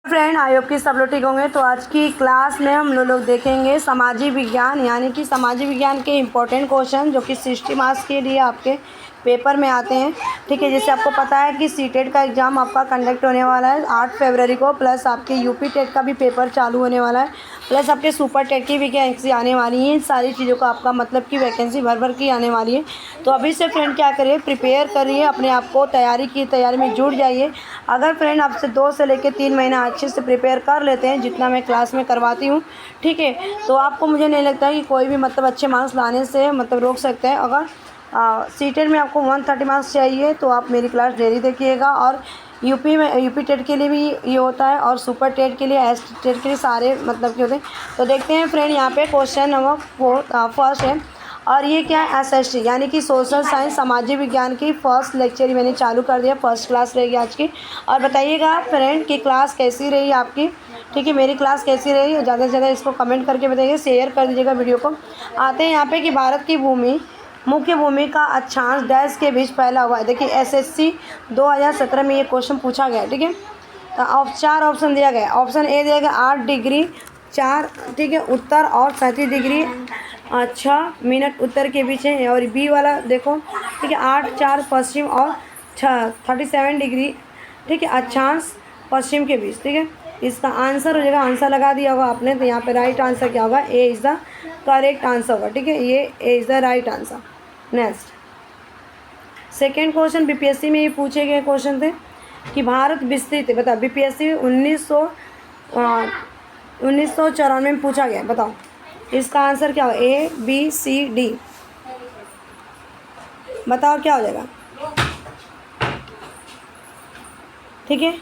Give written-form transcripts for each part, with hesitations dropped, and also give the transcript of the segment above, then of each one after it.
Friend, I hope कि सब लोग ठीक होंगे। तो आज की क्लास में हम लोग देखेंगे सामाजिक विज्ञान, यानी कि सामाजिक विज्ञान के इम्पोर्टेंट क्वेश्चन जो कि 60 मार्क्स के लिए आपके पेपर में आते हैं। ठीक है, जैसे आपको पता है कि सीटेट का एग्ज़ाम आपका कंडक्ट होने वाला है 8 फरवरी को, प्लस आपके यूपी टेट का भी पेपर चालू होने वाला है, प्लस आपके सुपर टेट की वैकेंसी आने वाली है। इन सारी चीज़ों का आपका मतलब कि वैकेंसी भर भर की आने वाली है। तो अभी से फ्रेंड क्या करिए, प्रिपेयर करिए अपने आप को, तैयारी में जुट जाइए। अगर फ्रेंड आपसे 2 से लेकर 3 महीना अच्छे से प्रिपेयर कर लेते हैं, जितना मैं क्लास में करवाती हूँ, ठीक है, तो आपको मुझे नहीं लगता कि कोई भी मतलब अच्छे मार्क्स लाने से मतलब रोक सकते हैं। अगर सीटेट में आपको 130 मार्क्स चाहिए तो आप मेरी क्लास डेली देखिएगा। और यूपी टेट के लिए भी ये होता है, और सुपर टेट के लिए, एस टेट के लिए सारे मतलब के होते हैं। तो देखते हैं फ्रेंड, यहाँ पे क्वेश्चन नंबर फर्स्ट है, और ये क्या है, SST यानी कि सोशल साइंस सामाजिक विज्ञान की फर्स्ट लेक्चर मैंने चालू कर दिया, फर्स्ट क्लास रहेगी आज की। और बताइएगा फ्रेंड कि क्लास कैसी रही आपकी। ठीक है, मेरी क्लास कैसी रही, ज़्यादा से ज़्यादा इसको कमेंट करके बताइए, शेयर कर दीजिएगा वीडियो को। आते हैं यहाँ पे कि भारत की मुख्य भूमि का अक्षांश डैश के बीच फैला हुआ है। देखिए SSC 2017 में ये क्वेश्चन पूछा गया है। ठीक है, तो 4 ऑप्शन दिया गया। ऑप्शन ए दिया गया 8 डिग्री 4, ठीक है, उत्तर और 37 डिग्री 6 मिनट उत्तर के बीच है। और बी वाला देखो, ठीक है, 8-4 पश्चिम और 37 डिग्री, ठीक है, अक्षांश पश्चिम के बीच। ठीक है, इसका आंसर हो जाएगा, आंसर लगा दिया होगा आपने, तो यहाँ पे राइट आंसर क्या होगा, A is the correct answer होगा। ठीक है, ये A is the right answer. Next second question BPSC में ये पूछे गए क्वेश्चन थे कि भारत विस्तृत है। बताओ, बीपीएससी 1994 में पूछा गया। बताओ इसका आंसर क्या होगा, ए बी सी डी, बताओ क्या हो जाएगा। ठीक है,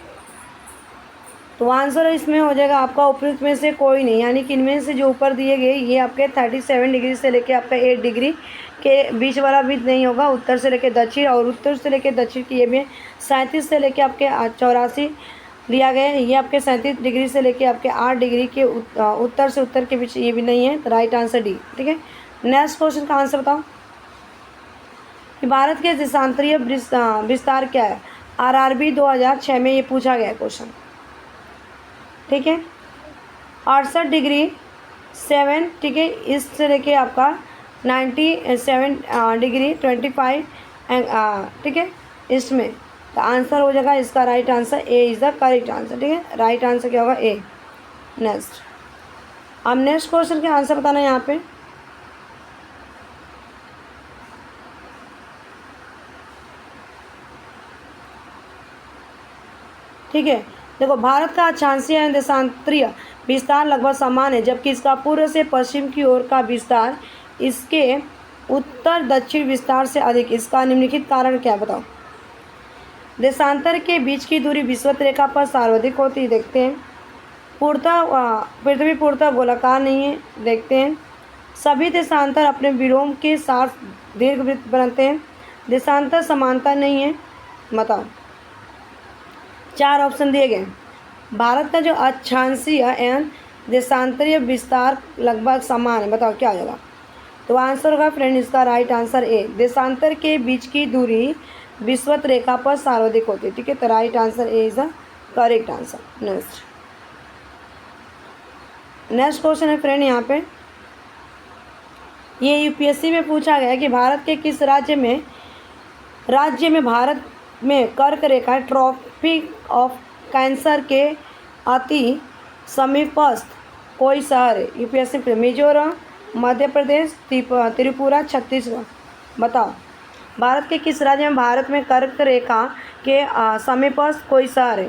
तो आंसर इसमें हो जाएगा आपका उपयुक्त में से कोई नहीं, यानी कि इनमें से जो ऊपर दिए गए ये आपके 37 डिग्री से लेके आपका 8 डिग्री के बीच वाला भी नहीं होगा, उत्तर से लेके दक्षिण, और उत्तर से लेके दक्षिण की ये भी 37 से लेके आपके 84 लिया गया है। ये आपके 37 डिग्री से लेके आपके 8 डिग्री के उत्तर से उत्तर के बीच ये भी नहीं है, तो राइट आंसर डी। ठीक है, नेक्स्ट क्वेश्चन का आंसर बताओ कि भारत के देशांतरीय विस्तार क्या है। RRB 2006 में ये पूछा गया क्वेश्चन। ठीक है, 68 डिग्री 7, ठीक है, इससे लेके आपका 97 डिग्री 25, ठीक है, इसमें तो आंसर हो जाएगा इसका right answer A is the correct answer. ठीक है, राइट आंसर क्या होगा, ए। नेक्स्ट, अब नेक्स्ट क्वेश्चन के आंसर बताना है यहाँ पे। ठीक है, देखो, भारत का अक्षांशीय एवं देशांतरीय विस्तार लगभग समान है, जबकि इसका पूर्व से पश्चिम की ओर का विस्तार इसके उत्तर दक्षिण विस्तार से अधिक। इसका निम्नलिखित कारण क्या, बताओ। देशांतर के बीच की दूरी विषुवत रेखा पर सर्वाधिक होती है। देखते हैं, पृथ्वी पूर्णतः गोलाकार नहीं है। देखते हैं, सभी देशांतर अपने विलोम के साथ दीर्घवृत्त बनते हैं। देशांतर समांतर नहीं है। बताओ, 4 ऑप्शन दिए गए। भारत का जो अक्षांशीय एवं देशांतरीय विस्तार लगभग समान है, बताओ क्या हो जाएगा। तो आंसर होगा फ्रेंड इसका राइट आंसर ए, देशांतर के बीच की दूरी विषुवत रेखा पर सर्वाधिक होती है। ठीक है, तो right answer A is the correct answer. Next question है फ्रेंड, यहाँ पे ये यूपीएससी में पूछा गया कि भारत के किस राज्य में भारत में कर्क रेखा ट्रॉपिक ऑफ कैंसर के अति समीपस्थ कोई शहर है। यूपीएससी पे मिजोरम, मध्य प्रदेश, त्रिपुरा, छत्तीसगढ़। बताओ, भारत के किस राज्य में भारत में कर्क रेखा के समीपस्थ कोई शहर है,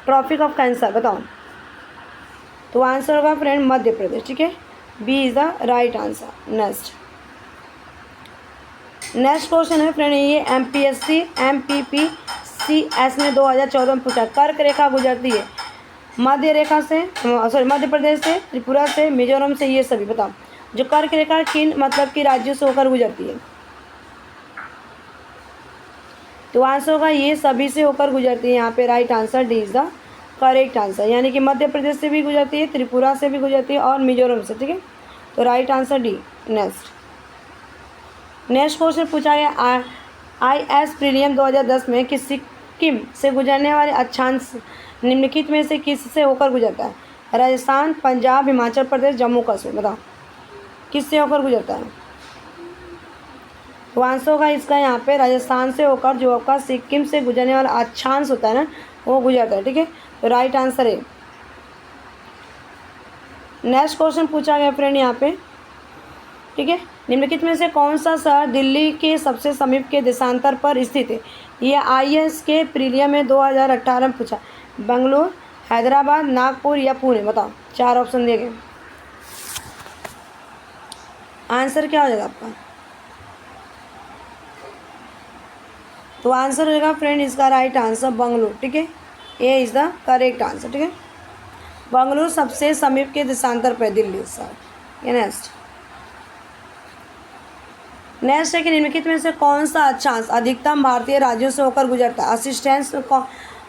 ट्रॉपिक ऑफ कैंसर। बताओ, तो आंसर होगा फ्रेंड मध्य प्रदेश। ठीक है, B is the right answer. Next question है फ्रेंड, ये MPSC MPPCS में 2014 में पूछा, कर्क रेखा गुजरती है मध्य प्रदेश से, त्रिपुरा से, मिजोरम से, ये सभी। बताओ, जो कर्क रेखा किन मतलब कि राज्यों से होकर गुजरती है। तो आंसर होगा ये सभी से होकर गुजरती है। यहाँ पे right answer D is the correct answer, यानी कि मध्य प्रदेश से भी गुजरती है, त्रिपुरा से भी गुजरती है, और मिजोरम से। ठीक है, तो right answer D. Next question पूछा गया IS प्रीलियम 2010 में कि सिक्किम से गुजरने वाले अक्षांश निम्नलिखित में से किससे होकर गुजरता है? राजस्थान, पंजाब, हिमाचल प्रदेश, जम्मू कश्मीर। बताओ किससे होकर गुजरता है? तो आंसर होगा इसका यहाँ पे राजस्थान से होकर, जो आपका सिक्किम से गुजरने वाला अक्षांश होता है ना, वो गुजरता है। ठीक है, तो राइट आंसर है। नेक्स्ट क्वेश्चन पूछा गया फ्रेंड यहाँ पे, ठीक है, निम्नलिखित में से कौन सा शहर दिल्ली के सबसे समीप के देशांतर पर स्थित है? ये IAS के प्रीलियम में 2018 में पूछा। बेंगलुरु, हैदराबाद, नागपुर या पुणे। बताओ, 4 ऑप्शन दिए गए, आंसर क्या हो जाएगा आपका? तो आंसर हो जाएगा फ्रेंड इसका राइट आंसर बेंगलुरु। ठीक है, A is the correct answer. ठीक है, बेंगलुरु सबसे समीप के देशांतर पर दिल्ली सर। ये नेक्स्ट है कि निम्नलिखित में से कौन सा अक्षांश अधिकतम भारतीय राज्यों से होकर गुजरता है? असिस्टेंस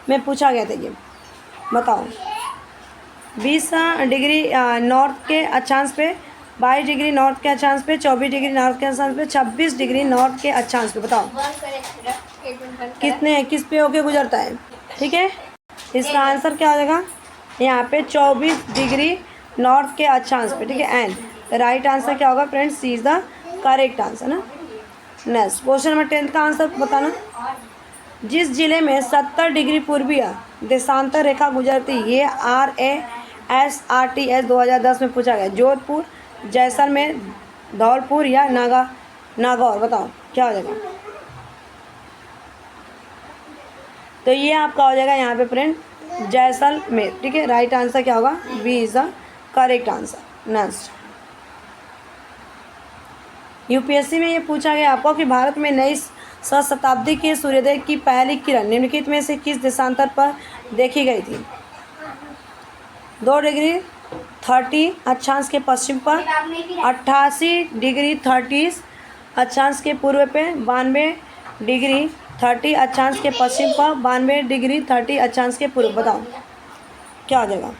में पूछा गया था ये, बताओ। 20 डिग्री नॉर्थ के अक्षांश पे, 22 डिग्री नॉर्थ के अक्षांश पे, 24 डिग्री नॉर्थ के अक्षांश पे, 26 डिग्री नॉर्थ के अक्षांश पे। बताओ कितने किस पे होके गुजरता है? ठीक है, इसका आंसर क्या हो जाएगा यहाँ पे? 24 डिग्री नॉर्थ के अक्षांश पे। ठीक है, एंड राइट आंसर क्या होगा friends? C is the correct answer ना। नेक्स्ट क्वेश्चन नंबर 10 का आंसर बताना। जिस जिले में 70 डिग्री पूर्वीय देशांतर रेखा गुजरती, ये RASRTS 2010 में पूछा गया। जोधपुर, जैसलमेर, धौलपुर या नागौर। बताओ क्या हो जाएगा? तो ये आपका हो जाएगा यहाँ पे फ्रेंड जैसलमेर। ठीक है, राइट आंसर क्या होगा? B is the correct answer. Next UPSC में ये पूछा गया आपको कि भारत में नई शताब्दी के सूर्योदय की पहली किरण निम्नलिखित में से किस देशांतर पर देखी गई थी? 2 डिग्री 30 अक्षांश के पश्चिम पर, 88 डिग्री 30 अक्षांश के पूर्व पे, 92 डिग्री 30 अक्षांश के पश्चिम पर, 92 डिग्री 30 अक्षांश के पूर्व। बताओ क्या हो जाएगा?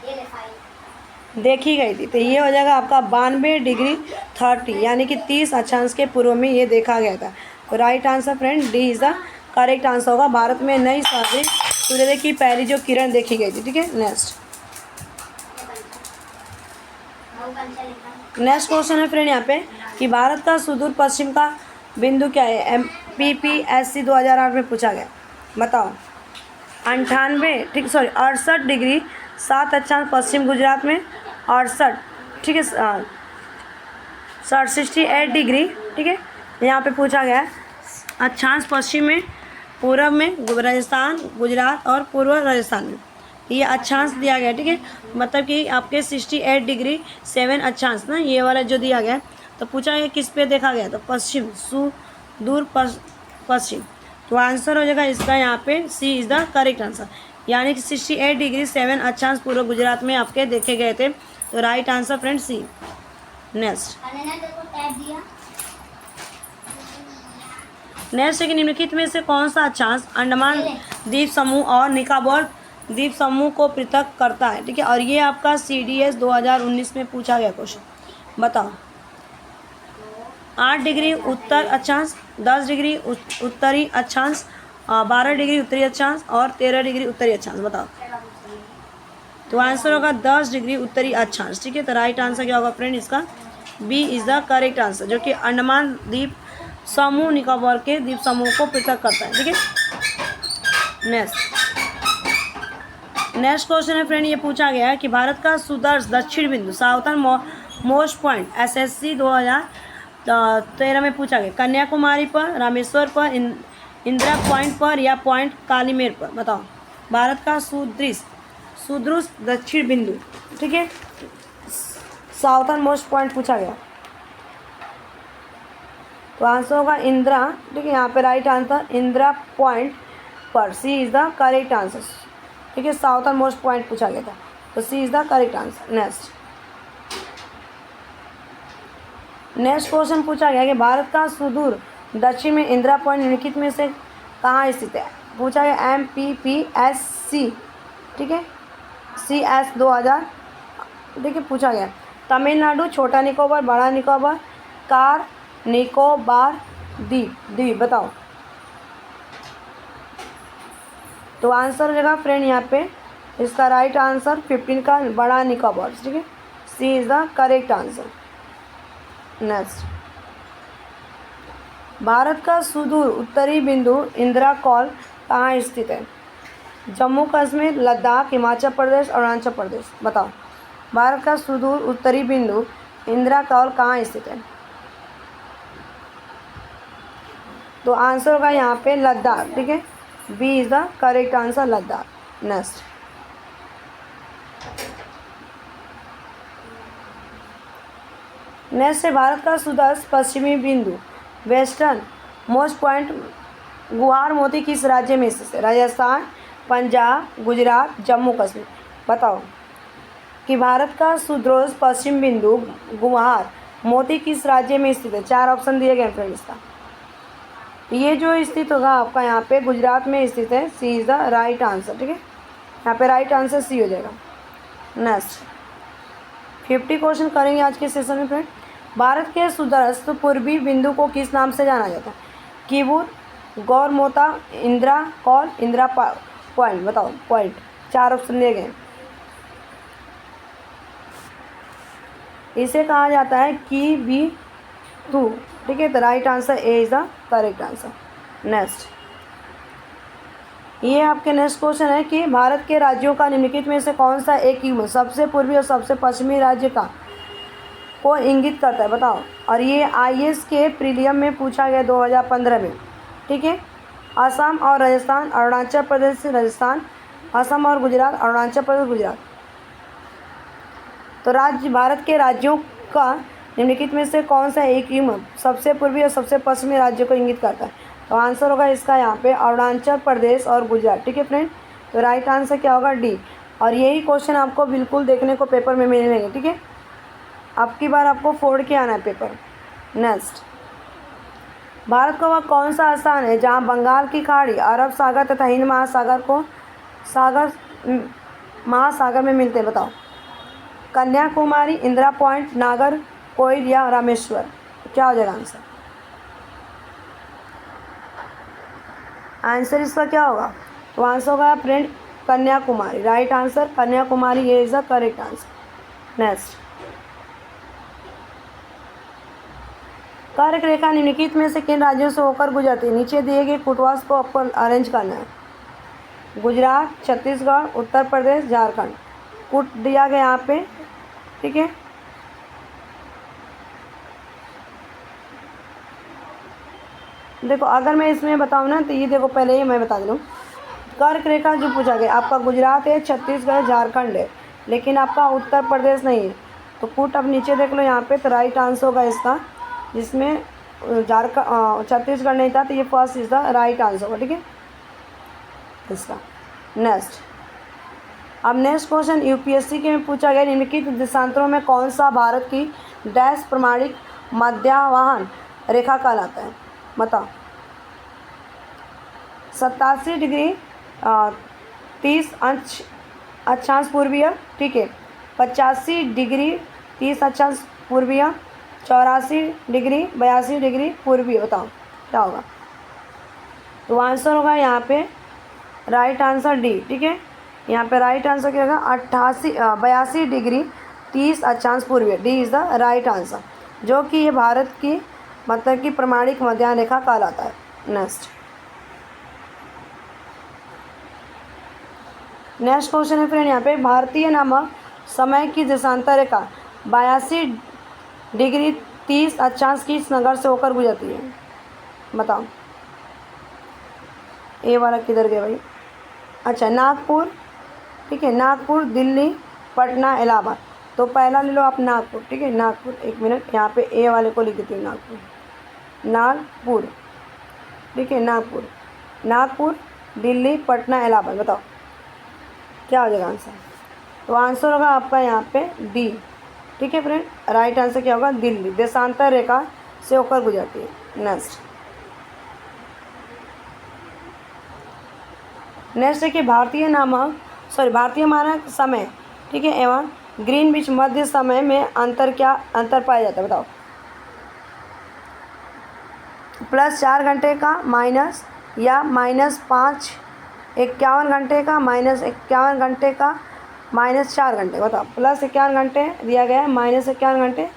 देखी गई थी, तो ये हो जाएगा आपका 92 डिग्री 30 यानी कि 30 अक्षांश के पूर्व में ये देखा गया था। तो right answer friend D is the correct answer होगा। भारत में नई शताब्दी सूर्योदय की पहली जो किरण देखी गई थी। ठीक है, नेक्स्ट क्वेश्चन है फ्रेंड यहाँ पे कि भारत का सुदूर पश्चिम का बिंदु क्या है? MPPSC 2008 में पूछा गया। बताओ 68 डिग्री 7 अक्षांश पश्चिम गुजरात में, 68 ठीक है 68 डिग्री। ठीक है, यहाँ पे पूछा गया है अक्षांश पश्चिम में, पूर्व में राजस्थान, गुजरात और पूर्व राजस्थान में ये अक्षांश दिया गया। ठीक है, मतलब कि आपके 68 डिग्री 7 अक्षांश ना, ये वाला जो दिया गया तो पूछा गया किस पे देखा गया? तो पश्चिम, सुदूर पश्चिम। तो आंसर हो जाएगा इसका यहाँ पे सी इज़ द करेक्ट आंसर, यानी कि 68 डिग्री 7 अक्षांश पूर्व गुजरात में आपके देखे गए थे। तो राइट आंसर फ्रेंड सी। नेक्स्ट है कि निम्नलिखित में से कौन सा अक्षांश अंडमान द्वीप समूह और निकोबार द्वीप समूह को पृथक करता है? ठीक है, और ये आपका CDS 2019 में पूछा गया क्वेश्चन। बताओ 8 डिग्री उत्तर अक्षांश, 10 डिग्री उत्तरी अक्षांश, 12 डिग्री उत्तरी अक्षांश और 13 डिग्री उत्तरी अक्षांश। बताओ, तो आंसर होगा 10 डिग्री उत्तरी अक्षांश। ठीक है, तो राइट आंसर क्या होगा फ्रेंड इसका? B is the correct answer, जो कि अंडमान द्वीप समूह निकोबार के द्वीप समूह को पृथक करता है। ठीक है, नेक्स्ट क्वेश्चन है फ्रेंड, ये पूछा गया है कि भारत का सुदर्श दक्षिण बिंदु साउथर्न मोस्ट पॉइंट SSC 2013 में पूछा गया। कन्याकुमारी पर, रामेश्वर पर, इंदिरा पॉइंट पर या पॉइंट कालीमेर पर। बताओ भारत का सुदृश दक्षिण बिंदु। ठीक है, साउथर्न मोस्ट पॉइंट पूछा गया, तो आंसर होगा इंदिरा। ठीक है, यहाँ पे राइट आंसर इंदिरा पॉइंट पर, C is the correct answer. ठीक है, साउथर्न मोस्ट पॉइंट पूछा गया था, तो C is the correct answer. Next question पूछा गया कि भारत का सुदूर दक्षिण में इंदिरा पॉइंट निम्नलिखित में से कहाँ स्थित है? पूछा गया MPPSC। ठीक है, CS 2000। ठीक है, पूछा गया तमिलनाडु, छोटा निकोबार, बड़ा निकोबार, कार निकोबार द्वीप। बताओ, तो आंसर हो जाएगा फ्रेंड यहाँ पे इसका राइट आंसर 15 का बड़ा निकोबार, ठीक है, C is the correct answer. Next, Bharat का सुदूर उत्तरी बिंदु इंदिरा कॉल कहाँ स्थित है? जम्मू कश्मीर, लद्दाख, हिमाचल प्रदेश, अरुणाचल प्रदेश। बताओ, भारत का सुदूर उत्तरी बिंदु इंदिरा कॉल कहाँ स्थित है? तो आंसर होगा यहाँ पे लद्दाख, ठीक है, B is the correct answer, Ladakh. Next, next है भारत का सुदूर पश्चिमी बिंदु वेस्टर्न मोस्ट पॉइंट गुवार मोती किस राज्य में स्थित है? राजस्थान, पंजाब, गुजरात, जम्मू कश्मीर। बताओ कि भारत का सुदूर पश्चिम बिंदु गुवार मोती किस राज्य में स्थित है? 4 ऑप्शन दिए गए फ्रेंड इसका। ये जो स्थित होगा आपका यहाँ पे गुजरात में स्थित है, C is the right answer, ठीक है, यहाँ पे राइट आंसर सी हो जाएगा। नेक्स्ट, 50 क्वेश्चन करेंगे आज के सेशन में फ्रेंड। भारत के सुदूरस्थ पूर्वी बिंदु को किस नाम से जाना जाता है? किबूत, गौरमोता, इंदिरा कॉल, इंदिरा पॉइंट। बताओ पॉइंट, 4 ऑप्शन दिए गए। इसे कहा जाता है की बी टू, ठीक है, तो right answer A is the correct answer. Next, ये आपके नेक्स्ट क्वेश्चन है कि भारत के राज्यों का निम्नलिखित में से कौन सा एक युग्म सबसे पूर्वी और सबसे पश्चिमी राज्य का को इंगित करता है? बताओ, और ये आईएएस के प्रीलियम में पूछा गया 2015 में, ठीक है। असम और राजस्थान, अरुणाचल प्रदेश से राजस्थान, असम और गुजरात, अरुणाचल प्रदेश गुजरात। तो राज्य भारत के राज्यों का निम्नलिखित में से कौन सा एक युग्म सबसे पूर्वी और सबसे पश्चिमी राज्य को इंगित करता है? तो आंसर होगा इसका यहाँ पे अरुणाचल प्रदेश और गुजरात, ठीक है फ्रेंड। तो राइट आंसर क्या होगा? डी। और यही क्वेश्चन आपको बिल्कुल देखने को पेपर में मिलेंगे, ठीक है। अब की बार आपको फोड़ के आना है पेपर। नेक्स्ट, भारत का वह कौन सा स्थान है जहाँ बंगाल की खाड़ी, अरब सागर तथा हिंद महासागर में मिलते हैं? बताओ, कन्याकुमारी, इंदिरा पॉइंट, नागरकोइल या रामेश्वर। क्या हो जाएगा आंसर? आंसर इसका क्या होगा? तो आंसर होगा friend Kanyakumari, right answer Kanyakumari, ये is the correct answer. Next, कर्क रेखा निम्नलिखित में से किन राज्यों से होकर गुजरती है? नीचे दिए गए फुटवास को आपको अरेंज करना है। गुजरात, छत्तीसगढ़, उत्तर प्रदेश, झारखंड। कुट दिया गया यहाँ पे, ठीक है। देखो अगर मैं इसमें बताऊँ ना तो ये देखो पहले ही मैं बता दूँ, कर्क रेखा जो पूछा गया आपका गुजरात है, छत्तीसगढ़, झारखंड है, लेकिन आपका उत्तर प्रदेश नहीं है। तो कुट अब नीचे देख लो यहाँ पे, तो राइट आंसर होगा इसका, जिसमें छत्तीसगढ़ नहीं था, तो ये first is the right answer होगा, ठीक है इसका। नेक्स्ट, अब नेक्स्ट क्वेश्चन यूपीएससी के में पूछा गया, निम्नलिखित देशांतरों में कौन सा भारत की डैश प्रमाणिक मध्यावहन रेखा कहलाता है? बताओ, 87 डिग्री 30 अक्षांश पूर्वीय, ठीक है, 85 डिग्री 30 अक्षांश पूर्वीय, 84 डिग्री 82 डिग्री पूर्वीय। बताओ क्या होगा? तो आंसर होगा यहाँ पे राइट आंसर डी, ठीक है। यहाँ पे राइट आंसर क्या होगा? 82 डिग्री 30 अक्षांश पूर्वीय, D is the right answer, जो कि ये भारत की मतलब कि प्रमाणिक मध्याह्न रेखा कहलाता है। नेक्स्ट क्वेश्चन है फ्रेंड यहाँ पे, भारतीय नामक समय की देशांतर रेखा 82 डिग्री 30 अक्षांश किस नगर से होकर गुजरती है? बताओ, ए वाला किधर गया भाई? अच्छा, नागपुर, ठीक है, नागपुर, दिल्ली, पटना, इलाहाबाद। तो पहला ले लो आप नागपुर, ठीक है, नागपुर। एक मिनट, यहाँ पे ए वाले को लिख देती हूँ, नागपुर, ठीक है, नागपुर, दिल्ली, पटना, इलाहाबाद। बताओ क्या हो जाएगा आंसर? तो आंसर होगा आपका यहाँ पे डी, ठीक है फ्रेंड। राइट आंसर क्या होगा? दिल्ली देशांतर रेखा से होकर गुजरती है। नेक्स्ट है कि भारतीय मानक समय, ठीक है, एवं ग्रीनविच मध्य समय में अंतर पाया जाता है? बताओ, +4 घंटे का, माइनस या -5 51 घंटे का माइनस 51 घंटे का माइनस 4 घंटे, बताओ। प्लस 51 घंटे दिया गया है, माइनस 51 घंटे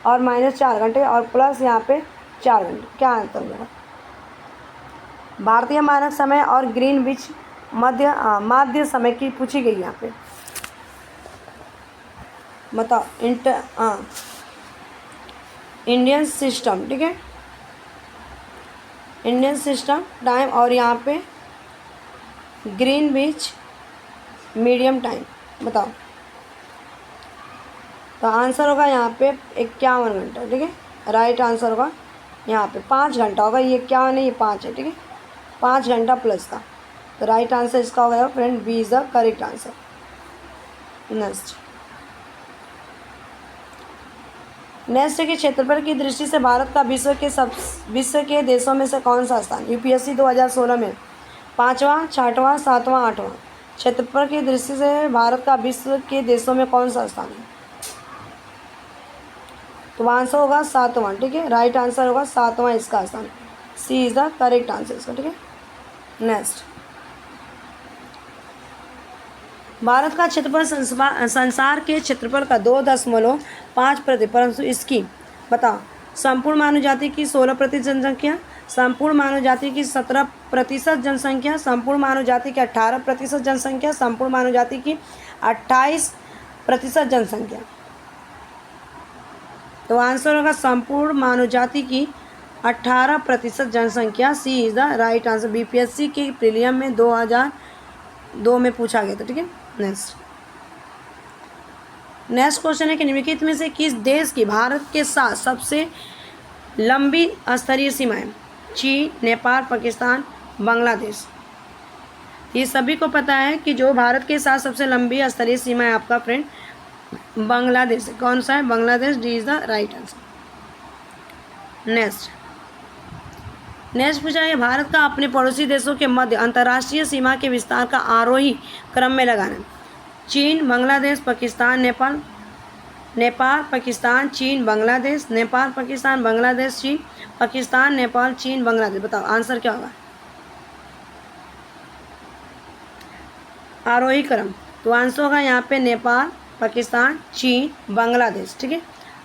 और माइनस 4 घंटे और प्लस यहाँ पे 4 घंटे, क्या आंसर होगा? भारतीय मानक समय और ग्रीनविच माध्य समय की पूछी गई यहाँ पे, बताओ। इंडियन सिस्टम, ठीक है, इंडियन सिस्टम टाइम और यहाँ पे ग्रीनविच मीडियम टाइम, बताओ। तो आंसर होगा यहाँ पे 51 घंटा, ठीक है। राइट आंसर होगा यहाँ पे 5 घंटा होगा, ये 51 नहीं, ये 5 है, ठीक है। 5 घंटा प्लस का, तो राइट आंसर इसका होगा friend B is the correct answer. Next है कि क्षेत्रफल की दृष्टि से भारत का विश्व के देशों में से कौन सा स्थान? यूपीएससी 2016 में 5वां, 6वां, 7वां, 8वां। क्षेत्रफल की दृष्टि से भारत का विश्व के देशों में कौन सा स्थान है? तो आंसर होगा 7वां, ठीक है। राइट आंसर होगा 7वां इसका स्थान, सी इज़ द करेक्ट आंसर इसका, ठीक है। नेक्स्ट, भारत का क्षेत्रफल संसार के क्षेत्रफल का 2.5%, परंतु इसकी, बताओ, संपूर्ण मानव जाति की 16% जनसंख्या, संपूर्ण मानव जाति की 17% जनसंख्या, संपूर्ण मानव जाति की 18% जनसंख्या, संपूर्ण मानव जाति की 28% जनसंख्या। तो आंसर होगा संपूर्ण मानव जाति की 18% जनसंख्या, C is the right answer. BPSC के प्रीलियम में 2002 में पूछा गया था, ठीक है। नेक्स्ट क्वेश्चन है कि निम्नलिखित में से किस देश की भारत के साथ सबसे लंबी स्तरीय सीमाएं? चीन, नेपाल, पाकिस्तान, बांग्लादेश। ये सभी को पता है कि जो भारत के साथ सबसे लंबी स्तरीय सीमा है आपका फ्रेंड बांग्लादेश है। कौन सा है? Bangladesh, D is the right answer. Next पूछा है भारत का अपने पड़ोसी देशों के मध्य अंतर्राष्ट्रीय सीमा के विस्तार का आरोही क्रम में लगाना। चीन, बांग्लादेश, पाकिस्तान, नेपाल, पाकिस्तान, चीन, बांग्लादेश, नेपाल, पाकिस्तान, बांग्लादेश, चीन, पाकिस्तान, नेपाल, चीन, बांग्लादेश। बताओ आंसर क्या होगा? आरोही क्रम, तो आंसर होगा यहाँ पे नेपाल, पाकिस्तान, चीन, बांग्लादेश, ठीक है।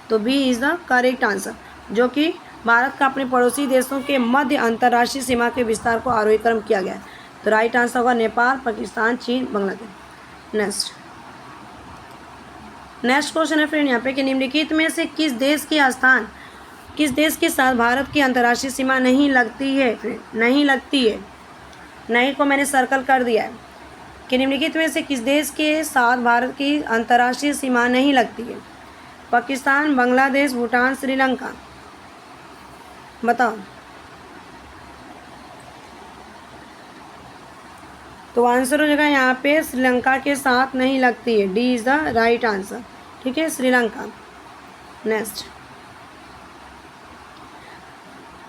तो B is the correct answer, जो कि भारत का अपने पड़ोसी देशों के मध्य अंतर्राष्ट्रीय सीमा के विस्तार को आरोही क्रम किया गया है। तो राइट आंसर होगा नेपाल, पाकिस्तान, चीन, बांग्लादेश। नेक्स्ट क्वेश्चन है फ्रेंड यहाँ पे कि निम्नलिखित में से किस देश के साथ भारत की अंतर्राष्ट्रीय सीमा नहीं लगती है? फ्रेंड नहीं लगती है, नहीं को मैंने सर्कल कर दिया है कि निम्नलिखित में से किस देश के साथ भारत की अंतर्राष्ट्रीय सीमा नहीं लगती है? पाकिस्तान, बांग्लादेश, भूटान, श्रीलंका। बताओ। तो आंसर हो जाएगा यहाँ पे श्रीलंका के साथ नहीं लगती है, D is the right answer, ठीक है, श्रीलंका। नेक्स्ट,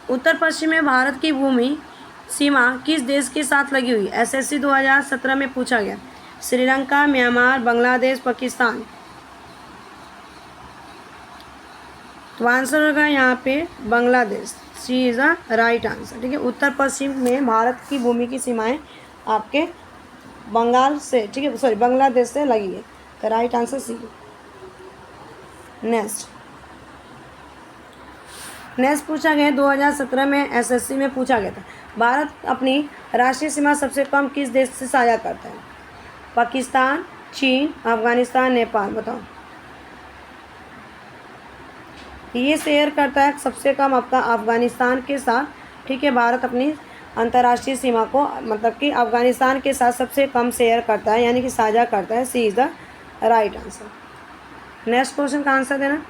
उत्तर पश्चिम में भारत की भूमि सीमा किस देश के साथ लगी हुई? एसएससी 2017 में पूछा गया। श्रीलंका, म्यांमार, बांग्लादेश, पाकिस्तान। तो आंसर होगा यहाँ पे बांग्लादेश, सी इज़ द राइट आंसर, ठीक है। उत्तर पश्चिम में भारत की भूमि की सीमाएं आपके बंगाल से, ठीक है, सॉरी बांग्लादेश से लगी है। तो राइट आंसर सी। नेक्स्ट पूछा गया 2017 में एसएससी में पूछा गया था, भारत अपनी राष्ट्रीय सीमा सबसे कम किस देश से साझा करता है? पाकिस्तान, चीन, अफगानिस्तान, नेपाल। बताओ। ये शेयर करता है सबसे कम आपका अफगानिस्तान के साथ, ठीक है। भारत अपनी अंतर्राष्ट्रीय सीमा को मतलब कि अफगानिस्तान के साथ सबसे कम शेयर करता है, यानी कि साझा करता है, C is the right answer. Next question का आंसर देना।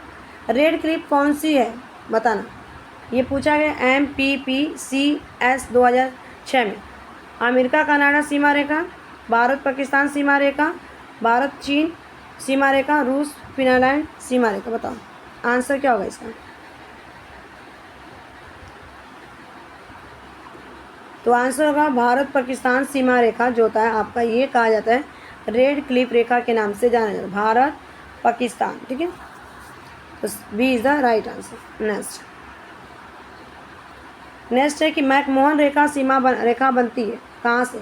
रेड क्लिफ कौन सी है? बताना। ये पूछा गया MPPCS 2006 में। अमेरिका कनाडा सीमा रेखा, भारत पाकिस्तान सीमा रेखा, भारत चीन सीमा रेखा, रूस फिनलैंड सीमा रेखा। बताओ आंसर क्या होगा इसका? तो आंसर होगा भारत पाकिस्तान सीमा रेखा जो होता है आपका, ये कहा जाता है रेड क्लिफ रेखा के नाम से जाना जाता है, भारत पाकिस्तान, ठीक है। तो B is the right answer. Next है कि मैकमोहन रेखा रेखा बनती है कहाँ से?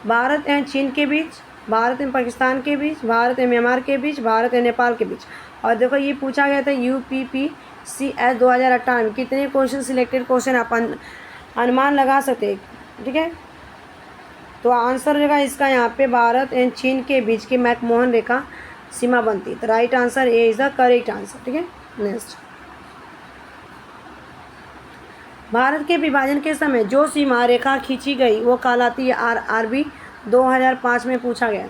भारत एवं चीन के बीच, भारत एवं पाकिस्तान के बीच, भारत एवं म्यांमार के बीच, भारत एवं नेपाल के बीच। और देखो ये पूछा गया था UPPCS 2018 में। कितने क्वेश्चन सिलेक्टेड क्वेश्चन आप अनुमान लगा सकते हैं, ठीक है। तो आंसर होगा इसका यहाँ पे भारत एंड चीन के बीच की मैकमोहन रेखा सीमा बनती है। तो right answer A is the correct answer, ठीक है। नेक्स्ट, भारत के विभाजन के समय जो सीमा रेखा खींची गई वो कहलाती है RRB 2005 में पूछा गया।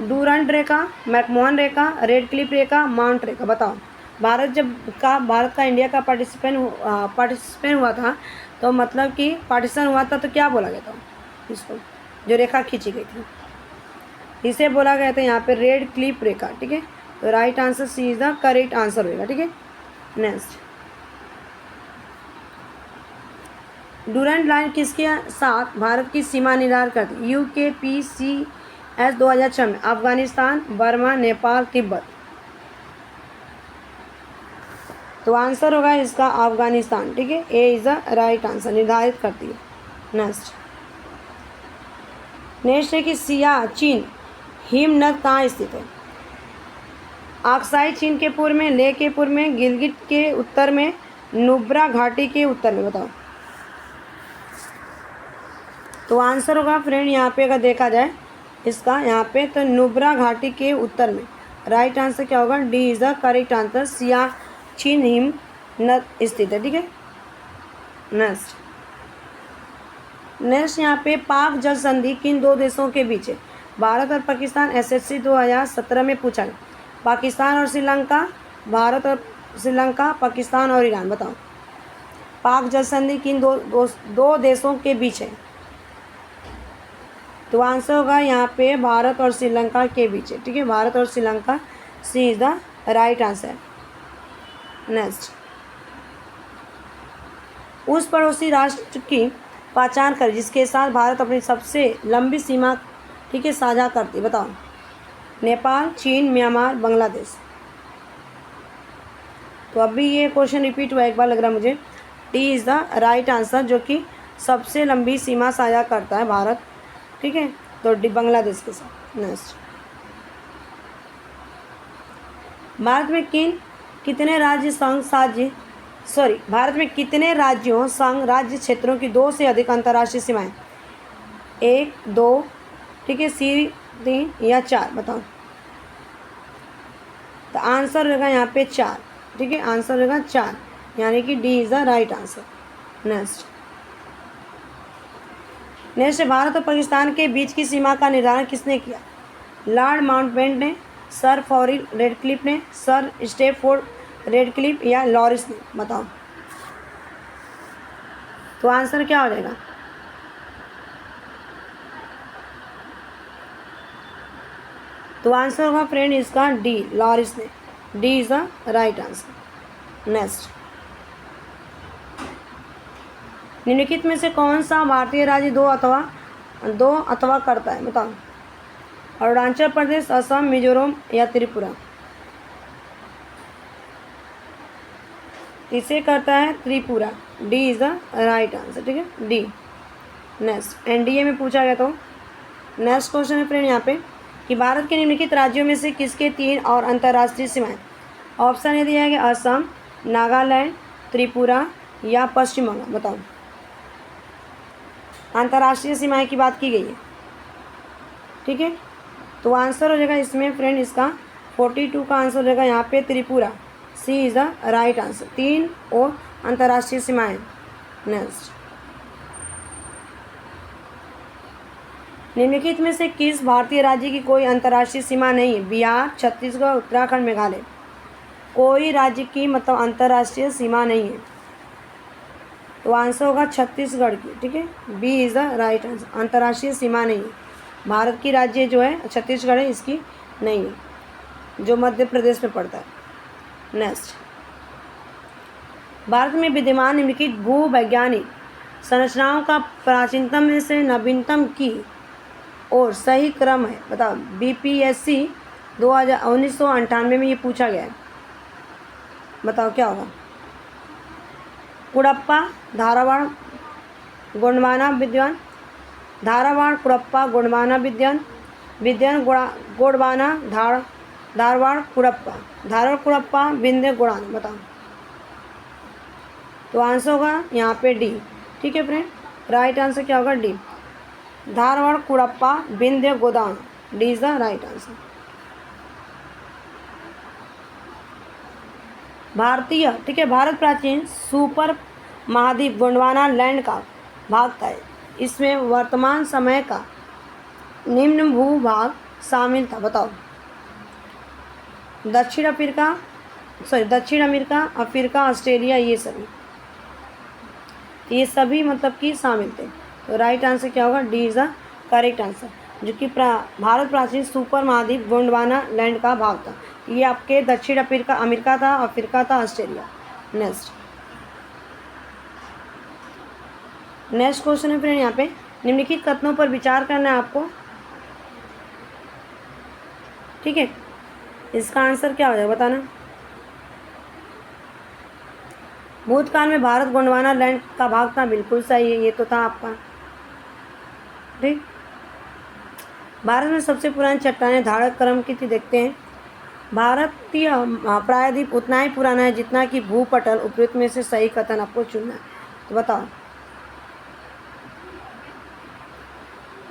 डूरंट रेखा, मैकमोहन रेखा, रेड क्लिफ रेखा, माउंट रेखा। बताओ, भारत का इंडिया का पार्टिसिपेंट हुआ था, तो मतलब कि पार्टीशन हुआ था, तो क्या बोला गया था इसको, जो रेखा खींची गई थी, इसे बोला गया था यहाँ पे रेड क्लिफ रेखा, ठीक है। तो right answer C is the correct answer होगा, ठीक है। नेक्स्ट, डूरंट लाइन किसके साथ भारत की सीमा निर्धारित करती? UKPCS 2006 में अफगानिस्तान, बर्मा, नेपाल, तिब्बत। तो आंसर होगा इसका अफगानिस्तान, ठीक है। ए इज द राइट आंसर, निर्धारित करती है। नेक्स्ट है कि सियाचिन हिमनद कहाँ स्थित है? अक्साई चीन के पूर्व में, लेह के पूर्व में, गिलगिट के उत्तर में, नुब्रा घाटी के उत्तर में। बताओ, तो आंसर होगा फ्रेंड यहाँ पे अगर देखा जाए इसका यहाँ पे, तो नुब्रा घाटी के उत्तर में। राइट आंसर क्या होगा? D is the correct answer, Siachen हिमनद स्थित है, ठीक है। नेक्स्ट यहाँ पे पाक जल संधि किन दो देशों के बीच है? भारत और पाकिस्तान। SSC 2017 में पूछा है। पाकिस्तान और श्रीलंका, भारत और श्रीलंका, पाकिस्तान और ईरान। बताओ, पाक जल संधि किन दो देशों के बीच है? तो आंसर होगा यहाँ पे भारत और श्रीलंका के बीच है, ठीक है। भारत और Sri Lanka, C is the right answer. Next, उस पड़ोसी राष्ट्र की पहचान कर जिसके साथ भारत अपनी सबसे लंबी सीमा, ठीक है, साझा करती। बताओ, नेपाल, चीन, म्यांमार, बांग्लादेश। तो अभी ये क्वेश्चन रिपीट हुआ एक बार लग रहा है मुझे। D is the right answer, जो कि सबसे लंबी सीमा साझा करता है भारत, ठीक है। तो डी बांग्लादेश के साथ। नेक्स्ट, भारत में कितने राज्य संघ भारत में कितने राज्यों संघ राज्य क्षेत्रों की 2 से अधिक अंतर्राष्ट्रीय सीमाएं? 1, 2, ठीक है, सी 3 या 4। बताओ, तो आंसर होगा यहाँ पे 4, ठीक है। आंसर होगा 4, यानी कि D is the right answer. Next, Bharat और पाकिस्तान के बीच की सीमा का निर्धारण किसने किया? लॉर्ड माउंटबेटन ने, सर फॉरी रेडक्लिफ ने, सर स्टेफोर्ड रेडक्लिफ या लॉरिस ने। बताओ, तो आंसर क्या हो जाएगा? तो आंसर होगा फ्रेंड इसका डी, लॉरिस ने। D is the right answer. Next, निम्नलिखित में से कौन सा भारतीय राज्य दो अथवा करता है? बताओ, अरुणाचल प्रदेश, असम, मिजोरम या त्रिपुरा। इसे करता है Tripura. D is the right answer, ठीक है, डी। नेक्स्ट, NDA में पूछा गया। तो नेक्स्ट क्वेश्चन है फ्रेंड यहाँ पे कि भारत के निम्नलिखित राज्यों में से किसके 3 और अंतर्राष्ट्रीय सीमाएं? ऑप्शन ये दिया है कि असम, नागालैंड, त्रिपुरा या पश्चिम बंगाल। बताओ, अंतर्राष्ट्रीय सीमाएं की बात की गई है, ठीक है। तो आंसर हो जाएगा इसमें फ्रेंड इसका 42 का आंसर हो जाएगा यहाँ पे त्रिपुरा। सी इज़ द राइट आंसर, 3 और अंतर्राष्ट्रीय सीमाएं। नेक्स्ट, निम्नलिखित में से किस भारतीय राज्य की कोई अंतर्राष्ट्रीय सीमा नहीं है? बिहार, छत्तीसगढ़, उत्तराखंड, मेघालय। कोई राज्य की मतलब अंतर्राष्ट्रीय सीमा नहीं है, तो आंसर होगा छत्तीसगढ़ की, ठीक है। B is the right answer, अंतर्राष्ट्रीय सीमा नहीं है। भारत की राज्य जो है छत्तीसगढ़ है, इसकी नहीं है, जो मध्य प्रदेश में पड़ता है। नेक्स्ट, भारत में विद्यमान निम्नलिखित भूवैज्ञानिक संरचनाओं का प्राचीनतम में से नवीनतम की और सही क्रम है? बताओ, BPSC 1998 में ये पूछा गया है। बताओ क्या होगा? कुड़प्पा, धारावाड़, गोंडवाना विद्वान, धारावाड़ कुड़प्पा गोंडवाना विद्यन विद्यन गोंडवाना धारवाड़ कुड़प्पा धारवाड़ कुड़प्पा विंध्य गोड़ाना। बताओ, तो आंसर होगा यहाँ पे डी। ठीक है फ्रेंड, राइट आंसर क्या होगा? डी, धारवाड़ कुड़प्पा विंध्य गोदान। D is the right answer. भारतीय, ठीक है, भारत प्राचीन सुपर महाद्वीप गोंडवाना लैंड का भाग था। इसमें वर्तमान समय का निम्न भूभाग शामिल था। बताओ, दक्षिण अफ्रीका दक्षिण अमेरिका, अफ्रीका, ऑस्ट्रेलिया, ये सभी मतलब कि शामिल थे। तो राइट आंसर क्या होगा? D is the correct answer, जो कि भारत प्राचीन सुपर महाद्वीप गोंडवाना लैंड का भाग था। ये आपके दक्षिण अमेरिका था, अफ्रीका था, ऑस्ट्रेलिया। नेक्स्ट क्वेश्चन है फ्रेंड, यहाँ पे निम्नलिखित कथनों पर विचार करना है आपको। ठीक है, इसका आंसर क्या हो जाएगा बताना। भूतकाल में भारत गोंडवाना लैंड का भाग था, बिल्कुल सही है, ये तो था आपका। ठीक, भारत में सबसे पुरानी चट्टानें धारक क्रम की थी, देखते हैं। भारतीय प्रायद्वीप उतना ही पुराना है जितना कि भूपटल। उपयुक्त में से सही कथन आपको चुनना है, तो बताओ।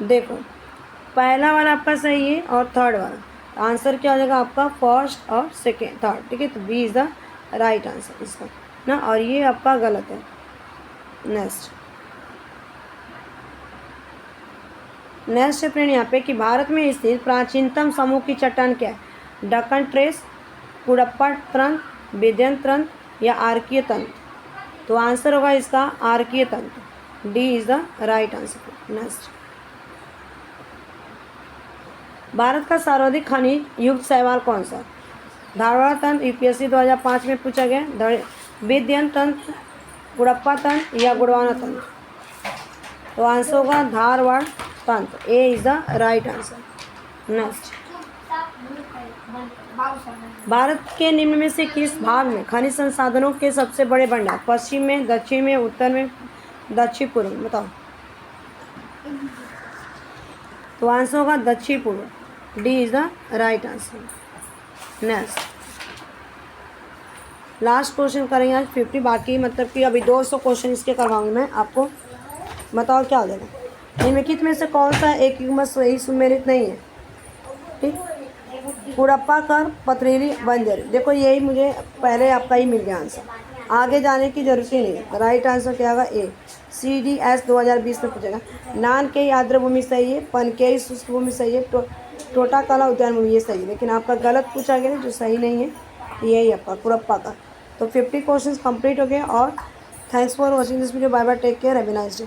देखो, पहला वाला आपका सही है और थर्ड वाला। आंसर क्या हो जाएगा आपका? फर्स्ट और सेकेंड, थर्ड। ठीक है, तो B is the right answer इसका ना, और ये आपका गलत है। नेक्स्ट है फ्रेंड यहाँ पे कि भारत में स्थित प्राचीनतम समूह की चट्टान क्या है? डक्कन ट्रेस, कुड़प्पा तंत्र, विंध्य तंत्र या आर्कीय तंत्र। तो आंसर होगा इसका आर्कीय तंत्र। D is the right answer. Next, Bharat का सर्वाधिक खनिज युक्त शैवाल कौन सा? धारवाड़ तंत्र, यूपीएससी 2005 में पूछा गया। विंध्य तंत्र, कुड़प्पा तंत्र या गोंडवाना तंत्र। तो आंसर होगा धारवाड़ तंत्र। A is the right answer. Next, Bharat के निम्न में से किस भाग में खनिज संसाधनों के सबसे बड़े भंडार? पश्चिम में, दक्षिण में, उत्तर में, दक्षिण पूर्व में। बताओ, तो आंसर होगा दक्षिण पूर्व। D is the right answer. Next, last question करेंगे आज 50, बाकी मतलब कि अभी 200 क्वेश्चन इसके करवाऊंगी मैं आपको। बताओ क्या हो जाएगा? निम्नलिखित में से कौन सा एक युग्म सही सुमेलित नहीं है? ठीक, कुड़प्पा कर, पथरीली, बंजर। देखो, यही मुझे पहले आपका ही मिल गया आंसर, आगे जाने की जरूरत ही नहीं है। राइट आंसर क्या होगा? ए। CDS 2020 में पूछेगा। नान के आर्द्र भूमि सही है, पन के शुष्क भूमि सही है, टोटा कला उद्यान भूमि ये सही है, लेकिन आपका गलत पूछा गया जो सही नहीं है, यही आपका कुड़प्पा का। तो 50 क्वेश्चन कंप्लीट हो गए। और thanks for watching this video. Bye bye, take care, have a nice day.